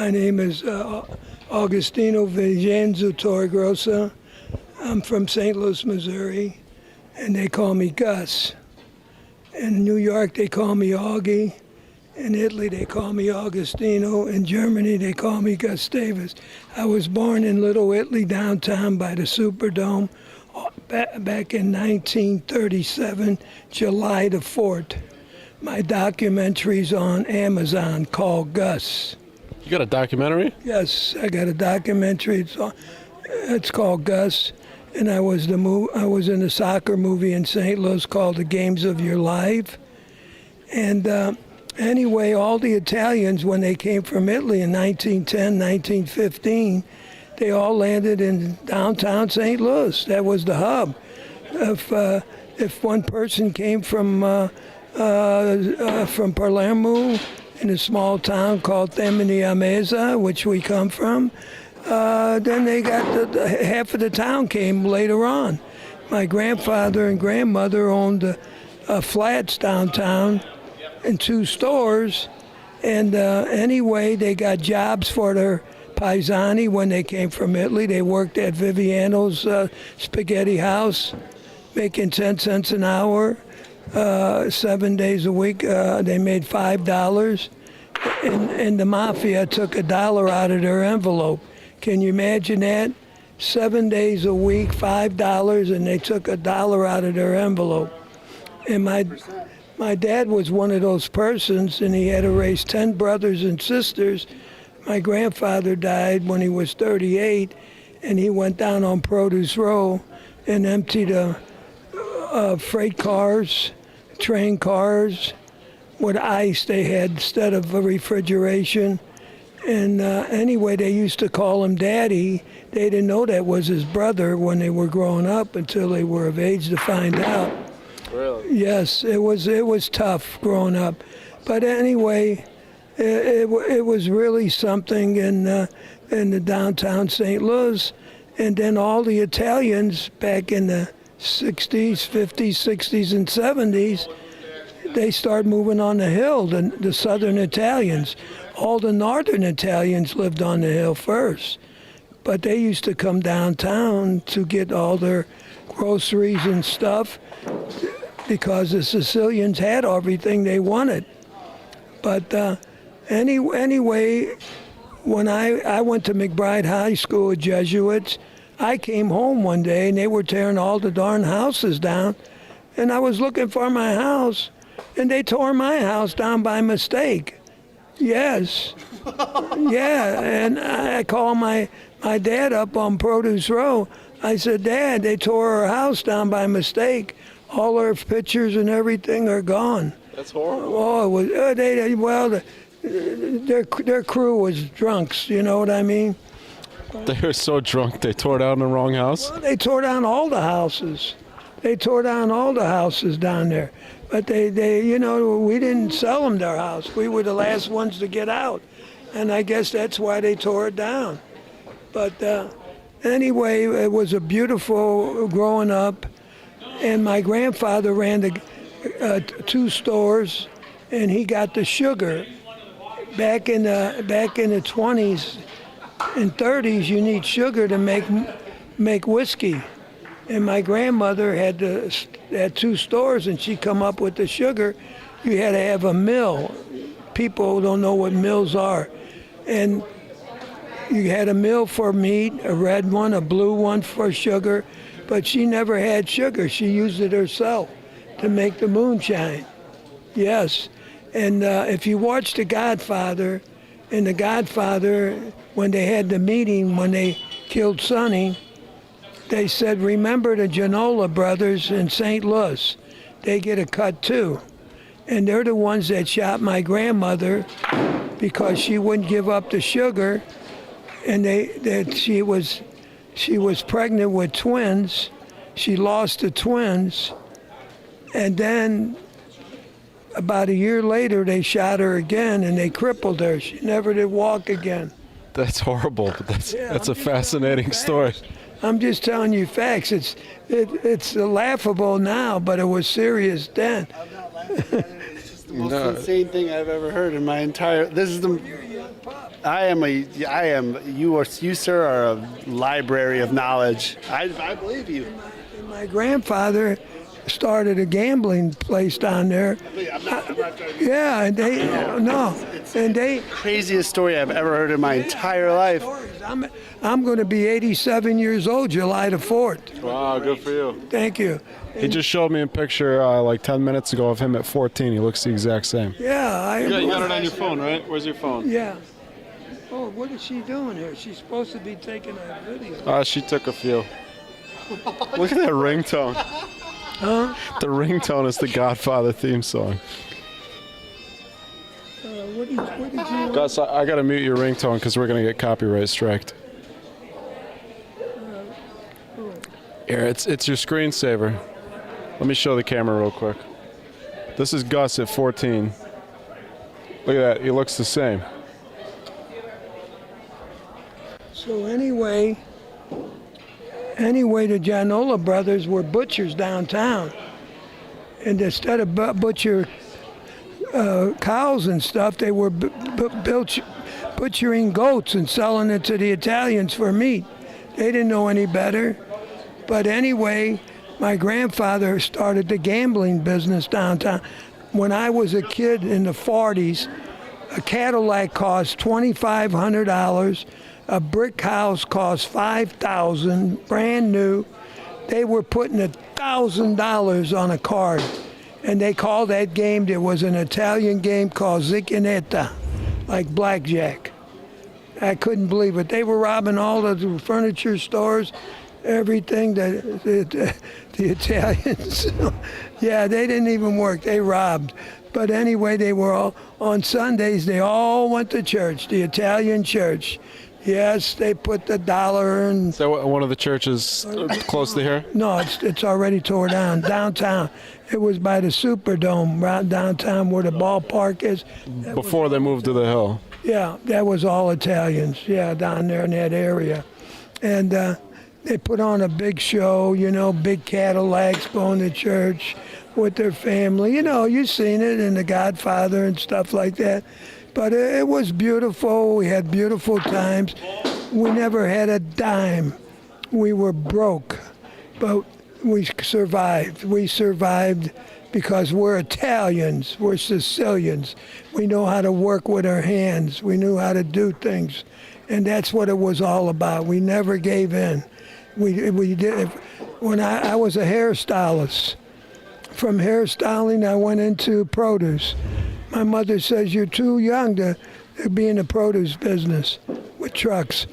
My name is Augustino Vincenzo Torregrossa. I'm from St. Louis, Missouri, and they call me Gus. In New York, they call me Augie. In Italy, they call me Augustino. In Germany, they call me Gustavus. I was born in Little Italy, downtown by the Superdome, back in 1937, July the 4th. My documentary's on Amazon called Gus. You got a documentary? Yes, I got a documentary. It's called Gus, and I was in a soccer movie in St. Louis called The Games of Your Life. And anyway, all the Italians, when they came from Italy in 1910, 1915, they all landed in downtown St. Louis. That was the hub. If one person came from Palermo, in a small town called Temini-Amesa, which we come from, then they got half of the town came later on. My grandfather and grandmother owned flats downtown and 2 stores, and anyway, they got jobs for their paesani when they came from Italy. They worked at Viviano's spaghetti house, making 10 cents an hour. 7 days a week, they made $5, and the mafia took $1 out of their envelope. Can you imagine that? 7 days a week, $5, and they took $1 out of their envelope. And my dad was one of those persons, and he had to raise 10 brothers and sisters. My grandfather died when he was 38, and he went down on Produce Row and emptied freight cars, train cars with ice they had instead of a refrigeration. And anyway, they used to call him Daddy. They didn't know that was his brother when they were growing up until they were of age to find out. Really? Yes, it was tough growing up. But anyway, it was really something in the downtown St. Louis. And then all the Italians back in the 60s, 50s, 60s, and 70s, they started moving on the hill, the southern Italians. All the northern Italians lived on the hill first, but they used to come downtown to get all their groceries and stuff because the Sicilians had everything they wanted. But anyway, when I went to McBride High School with Jesuits, I came home one day and they were tearing all the darn houses down, and I was looking for my house, and they tore my house down by mistake. Yes. Yeah, and I called my dad up on Produce Row. I said, Dad, they tore our house down by mistake. All our pictures and everything are gone. That's horrible. Oh, it was, their crew was drunks, you know what I mean? They were so drunk they tore down the wrong house? Well, they tore down all the houses. They tore down all the houses down there. But they we didn't sell them their house. We were the last ones to get out. And I guess that's why they tore it down. But anyway, it was a beautiful growing up. And my grandfather ran the 2 stores, and he got the sugar. Back in the 20s and 30s, you need sugar to make whiskey. And my grandmother had 2 stores, and she come up with the sugar. You had to have a mill. People don't know what mills are. And you had a mill for meat, a red one, a blue one for sugar, but she never had sugar. She used it herself to make the moonshine. Yes. And if you watch The Godfather, in The Godfather, when they had the meeting, when they killed Sonny, they said, remember the Genola brothers in St. Louis. They get a cut too. And they're the ones that shot my grandmother because she wouldn't give up the sugar, and she was pregnant with twins. She lost the twins, and then about a year later they shot her again and they crippled her. She never did walk again. That's horrible, but that's a fascinating story. I'm just telling you facts. It's laughable now, but it was serious then. I'm not laughing at it. It's just the most insane thing I've ever heard in my entire. This is the You, sir, are a library of knowledge. I believe you. And my grandfather started a gambling place down there. I'm not trying to be Yeah, and they craziest story I've ever heard in my entire life. I'm going to be 87 years old July the 4th. Wow, good for you. Thank you. He just showed me a picture like 10 minutes ago of him at 14. He looks the exact same. Yeah, You got it on your phone, right? Where's your phone? Yeah. Oh, what is she doing here? She's supposed to be taking a video. She took a few. Look at that ringtone. Huh? The ringtone is the Godfather theme song. What did you? Gus, I got to mute your ringtone because we're going to get copyright striked. Here, it's your screensaver. Let me show the camera real quick. This is Gus at 14. Look at that. He looks the same. So anyway, the Gianola brothers were butchers downtown. And instead of butcher cows and stuff, they were butchering goats and selling it to the Italians for meat. They didn't know any better. But anyway, my grandfather started the gambling business downtown. When I was a kid in the 40s, a Cadillac cost $2,500. A brick house cost $5,000, brand new. They were putting $1,000 on a card, and they called that game. There was an Italian game called Ziccanetta, like blackjack. I couldn't believe it. They were robbing all the furniture stores, everything. The Italians, yeah, they didn't even work. They robbed. But anyway, they were all on Sundays. They all went to church, the Italian church. Yes, they put the dollar in. Is that one of the churches close to here? No, it's already tore down. Downtown. It was by the Superdome, right downtown where the ballpark is. Before they moved to the hill. Yeah, that was all Italians, yeah, down there in that area. And they put on a big show, big Cadillacs going to church with their family. You've seen it in The Godfather and stuff like that. But it was beautiful. We had beautiful times. We never had a dime. We were broke, but we survived. We survived because we're Italians. We're Sicilians. We know how to work with our hands. We knew how to do things. And that's what it was all about. We never gave in. We did. When I was a hairstylist, from hairstyling I went into produce. My mother says, you're too young to be in the produce business with trucks.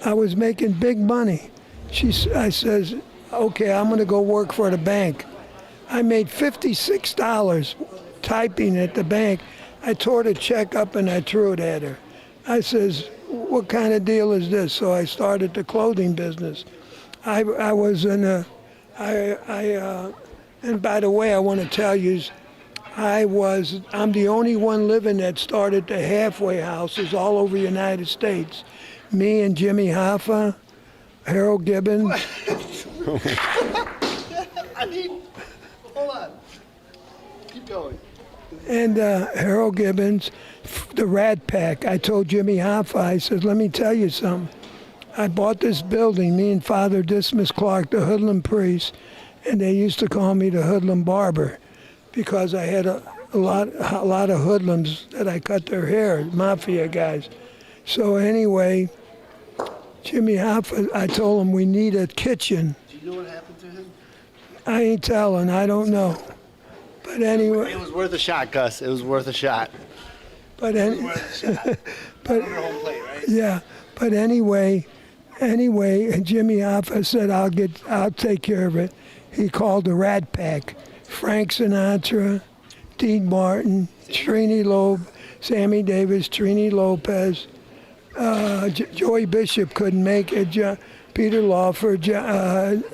I was making big money. I says, okay, I'm going to go work for the bank. I made $56 typing at the bank. I tore the check up and I threw it at her. I says, what kind of deal is this? So I started the clothing business. I was in a, and by the way, I want to tell you, I'm the only one living that started the halfway houses all over the United States. Me and Jimmy Hoffa, Harold Gibbons. Hold on. Keep going. And Harold Gibbons, the Rat Pack. I told Jimmy Hoffa, I said, let me tell you something. I bought this building, me and Father Dismas Clark, the hoodlum priest, and they used to call me the hoodlum barber, because I had a lot of hoodlums that I cut their hair, mafia guys. So anyway, Jimmy Hoffa, I told him we need a kitchen. Do you know what happened to him? I ain't telling, I don't know. But anyway. It was worth a shot, Gus. It was worth a shot. But It was worth a shot. Under home plate, right? yeah. But anyway, Jimmy Hoffa said, I'll take care of it. He called the Rat Pack. Frank Sinatra, Dean Martin, Trini Loeb, Sammy Davis, Trini Lopez, Joey Bishop couldn't make it, Peter Lawford,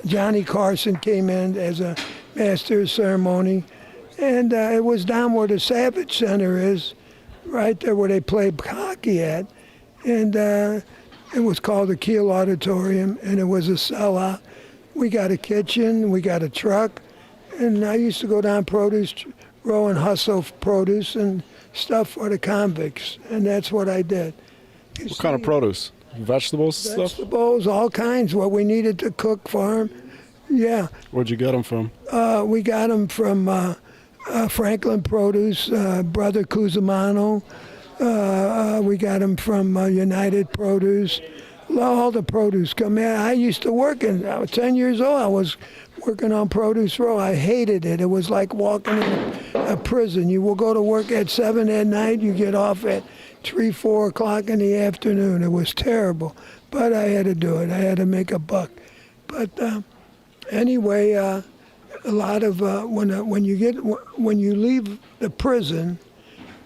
Johnny Carson came in as a master of ceremony, and it was down where the Savage Center is, right there where they play hockey at, and it was called the Kiel Auditorium, and it was a sellout. We got a kitchen, we got a truck, and I used to go down produce row and hustle produce and stuff for the convicts, and that's what I did. What kind of produce? Vegetables stuff? Vegetables, all kinds, what we needed to cook for them. Yeah. Where'd you get them from? We got them from Franklin Produce, Brother Cusimano. We got them from United Produce. All the produce come in. I used to work I was 10 years old. I was working on Produce Row. I hated it. It was like walking in a prison. You will go to work at 7 at night. You get off at 3, 4 o'clock in the afternoon. It was terrible. But I had to do it. I had to make a buck. But anyway, a lot of when you leave the prison,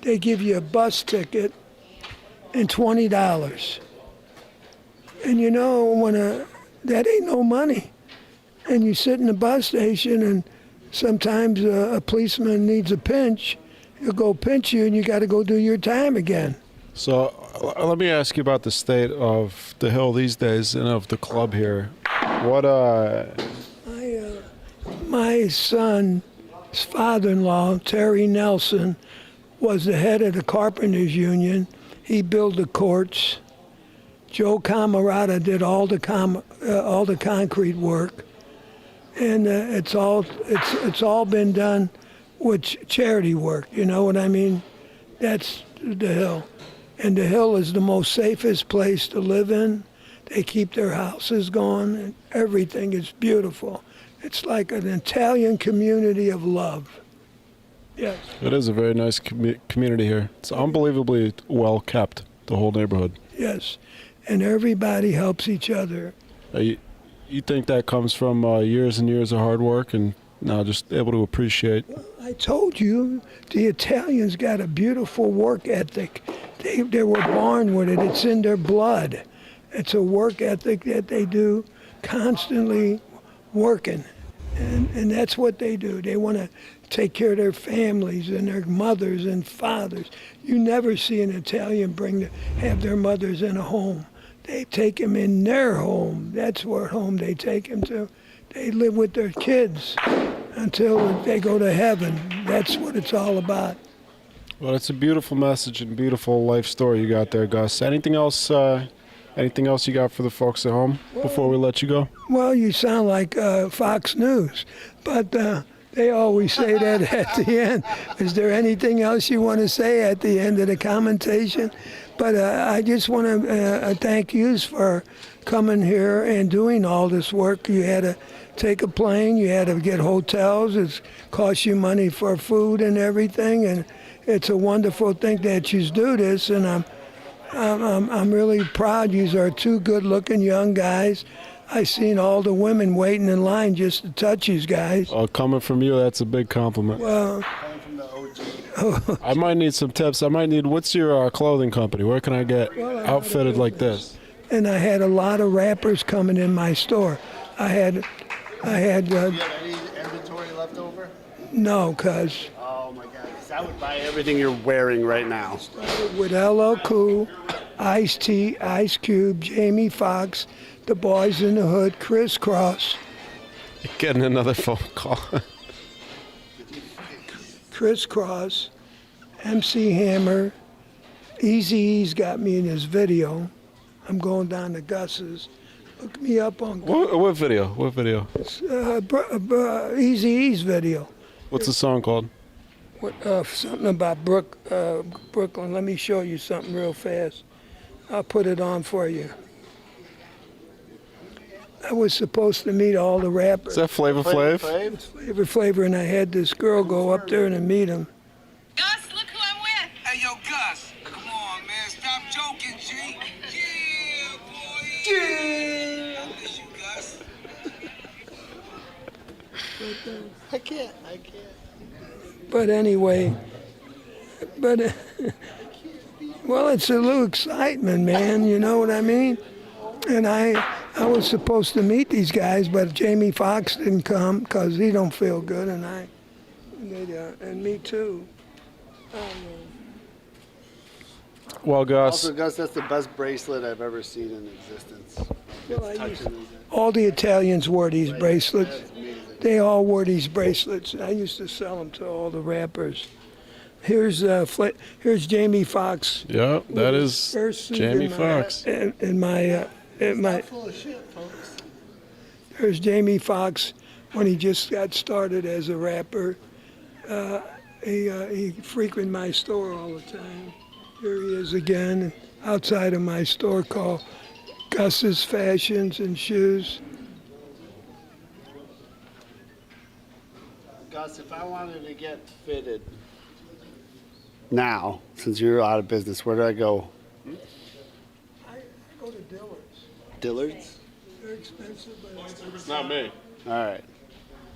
they give you a bus ticket and $20. And you know, that ain't no money. And you sit in the bus station, and sometimes a policeman needs a pinch. He'll go pinch you, and you got to go do your time again. So let me ask you about the state of the Hill these days and of the club here. What My son's father-in-law, Terry Nelson, was the head of the Carpenters Union. He built the courts. Joe Camarata did all the concrete work, and it's all been done with charity work. You know what I mean? That's the Hill, and the Hill is the most safest place to live in. They keep their houses going, and everything is beautiful. It's like an Italian community of love. Yes. It is a very nice community here. It's unbelievably well kept, the whole neighborhood. Yes. And everybody helps each other. You think that comes from years and years of hard work and now just able to appreciate? Well, I told you, the Italians got a beautiful work ethic. They were born with it. It's in their blood. It's a work ethic that they do, constantly working. And that's what they do. They want to take care of their families and their mothers and fathers. You never see an Italian have their mothers in a home. They take them in their home. That's what home they take them to. They live with their kids until they go to heaven. That's what it's all about. Well, it's a beautiful message and beautiful life story you got there, Gus. Anything else you got for the folks at home before we let you go? Well, you sound like Fox News, but they always say that at the end. Is there anything else you want to say at the end of the commentation? But I just want to thank you for coming here and doing all this work. You had to take a plane, you had to get hotels, it cost you money for food and everything, and it's a wonderful thing that you do this, and I'm really proud. You are two good-looking young guys. I seen all the women waiting in line just to touch these guys. Oh, coming from you, that's a big compliment. Well, I might need some tips. What's your clothing company? Where can I get outfitted like this? And I had a lot of rappers coming in my store. I had. Do you have any inventory left over? No, cuz. Oh my God! 'Cause I would buy everything you're wearing right now. With LL Cool, Ice-T, Ice Cube, Jamie Foxx, the Boys in the Hood, Criss Cross. Getting another phone call. Criss Cross, MC Hammer, Eazy-E's got me in his video. I'm going down to Gus's. Look me up on What video? What video? Eazy-E's video. What's the song called? Something about Brooklyn. Let me show you something real fast. I'll put it on for you. I was supposed to meet all the rappers. Is that Flavor Flav? Flavor, and I had this girl go up there and meet him. Gus, look who I'm with. Hey, yo, Gus. Come on, man. Stop joking, G. Yeah, boy. Yeah. I miss you, Gus. I can't. But anyway, well, it's a little excitement, man. You know what I mean? And I was supposed to meet these guys, but Jamie Foxx didn't come because he don't feel good, and and me too. Well, Gus. Also, Gus, that's the best bracelet I've ever seen in existence. All the Italians wore these bracelets. They all wore these bracelets. I used to sell them to all the rappers. Here's Jamie Foxx. Yeah, that is First suit Jamie in my- Foxx. In my Full of shit, folks. There's Jamie Foxx when he just got started as a rapper. He frequented my store all the time. Here he is again outside of my store called Gus's Fashions and Shoes. Gus, if I wanted to get fitted now, since you're out of business, where do I go? I go to Dillard's. Dillard's? They're expensive, but Not me. All right.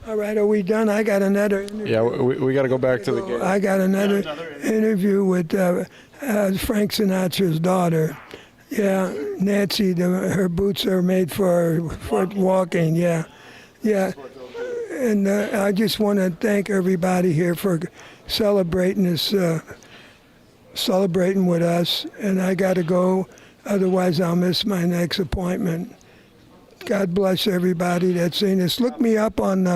all right. Are we done? I got another interview. Yeah, we got to go back to the game. I got another interview with Frank Sinatra's daughter. Yeah, Nancy. Her boots are made for walking. Yeah, yeah. And I just want to thank everybody here for celebrating this, celebrating with us. And I got to go, otherwise I'll miss my next appointment. God bless everybody that's seen this. Look me up on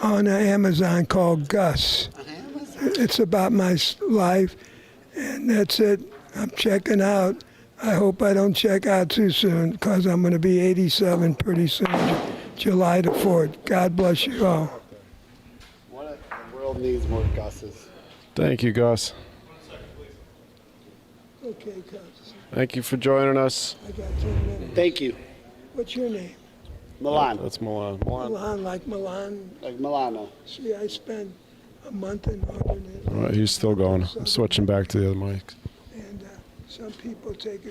Amazon called Gus. It's about my life, and that's it. I'm checking out. I hope I don't check out too soon because I'm going to be 87 pretty soon, July the 4th. God bless you all. The world needs more Gus's. Thank you, Gus. Okay, Gus. Thank you for joining us. I got 10 minutes. Thank you. What's your name? Milan. That's Milan. Milan, like Milan. Like Milano. See, I spent a month in Northern Italy. All right, he's still going. I'm switching back to the other mic. And some people take it